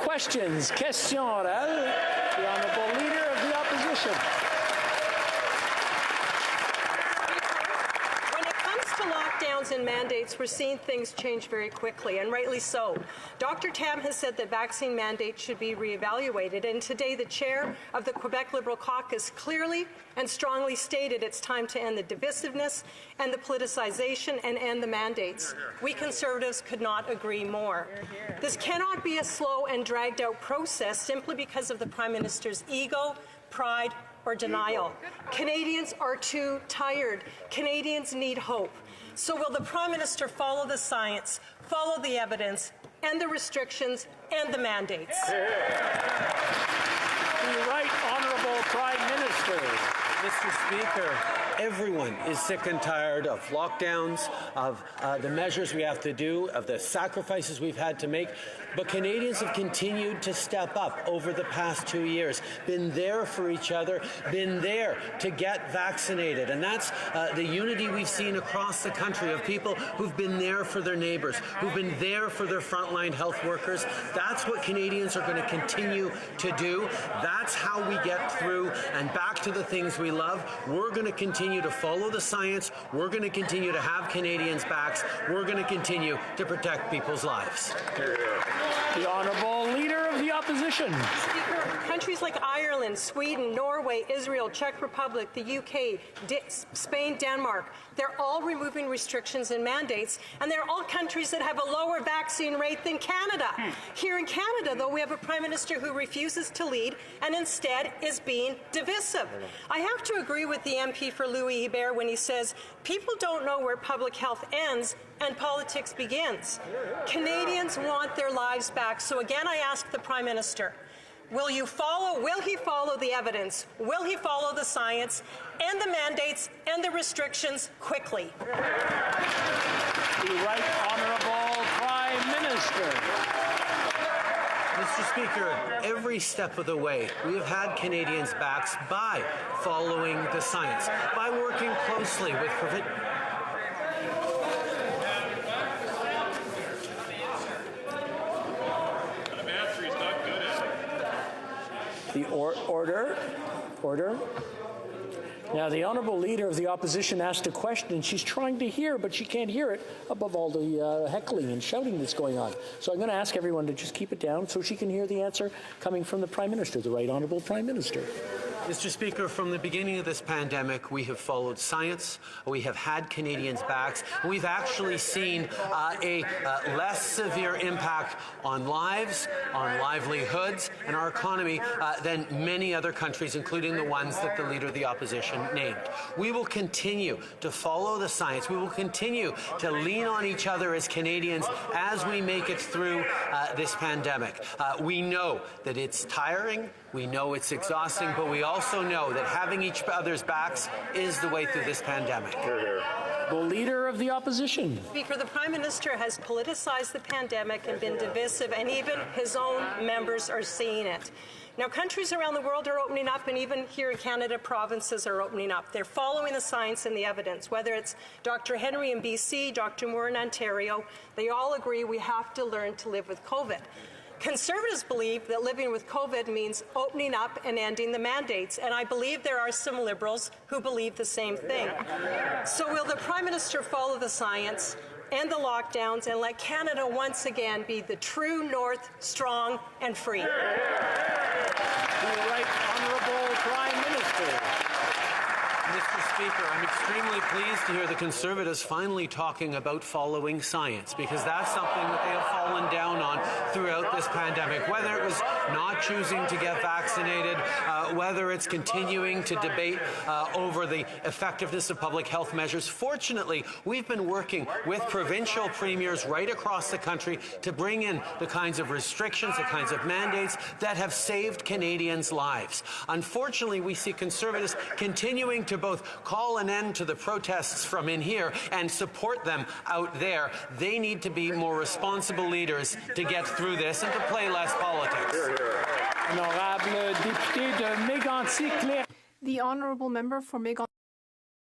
questions. Question orale. The Honourable Leader of the Opposition. Lockdowns and mandates, we're seeing things change very quickly, and rightly so. Dr. Tam has said that vaccine mandates should be reevaluated, and today the chair of the Quebec Liberal Caucus clearly and strongly stated it's time to end the divisiveness and the politicization and end the mandates. We Conservatives could not agree more. This cannot be a slow and dragged-out process simply because of the Prime Minister's ego, pride, or denial. Canadians are too tired. Canadians need hope. So will the Prime Minister follow the science, follow the evidence, and the restrictions and the mandates? The Right Honourable Prime Minister. Mr. Speaker, everyone is sick and tired of lockdowns, of the measures we have to do, of the sacrifices we've had to make. But Canadians have continued to step up over the past 2 years, been there for each other, been there to get vaccinated. And that's the unity we've seen across the country of people who've been there for their neighbours, who've been there for their frontline health workers. That's what Canadians are going to continue to do. That's how we get through and back to the things we love. We're going to continue to follow the science. We're going to continue to have Canadians' backs. We're going to continue to protect people's lives. The Honourable Leader of the Opposition. Speaker, countries like Ireland, Sweden, Norway, Israel, Czech Republic, the UK, Spain, Denmark, they're all removing restrictions and mandates, and they're all countries that have a lower vaccine rate than Canada. Here in Canada, though, we have a Prime Minister who refuses to lead and instead is being divisive. I have to agree with the MP for Louis Hébert when he says, people don't know where public health ends and politics begins. Canadians want their lives back. So again, I ask the Prime Minister, will he follow the evidence? Will he follow the science and the mandates and the restrictions quickly? The Right Honourable Prime Minister. Mr. Speaker, every step of the way, we have had Canadians' backs by following the science, by working closely with Order. Now, the Honourable Leader of the Opposition asked a question, and she's trying to hear, but she can't hear it above all the heckling and shouting that's going on. So I'm going to ask everyone to just keep it down so she can hear the answer coming from the Prime Minister, the Right Honourable Prime Minister. Mr. Speaker, from the beginning of this pandemic, we have followed science, we have had Canadians' backs, and we've actually seen a less severe impact on lives, on livelihoods, and our economy than many other countries, including the ones that the Leader of the Opposition named. We will continue to follow the science. We will continue to lean on each other as Canadians as we make it through this pandemic. We know that it's tiring, we know it's exhausting, but we also know that having each other's backs is the way through this pandemic. The Leader of the Opposition. Speaker, the Prime Minister has politicized the pandemic and been divisive, and even his own members are seeing it. Now, countries around the world are opening up, and even here in Canada, provinces are opening up. They're following the science and the evidence, whether it's Dr. Henry in BC, Dr. Moore in Ontario. They all agree we have to learn to live with COVID. Conservatives believe that living with COVID means opening up and ending the mandates, and I believe there are some Liberals who believe the same thing. So will the Prime Minister follow the science and the lockdowns and let Canada once again be the true North, strong and free? The Right Honourable Prime Minister. Mr. Speaker, I'm extremely pleased to hear the Conservatives finally talking about following science, because that's something that they have fallen down on throughout this pandemic, whether it was not choosing to get vaccinated, whether it's continuing to debate over the effectiveness of public health measures. Fortunately, we've been working with provincial premiers right across the country to bring in the kinds of restrictions, the kinds of mandates that have saved Canadians' lives. Unfortunately, we see Conservatives continuing to both call an end to the protests from in here and support them out there. They need to be more responsible leaders to get through this and to play less politics. Honorable député de Mégantic. The honourable member for Mégantic.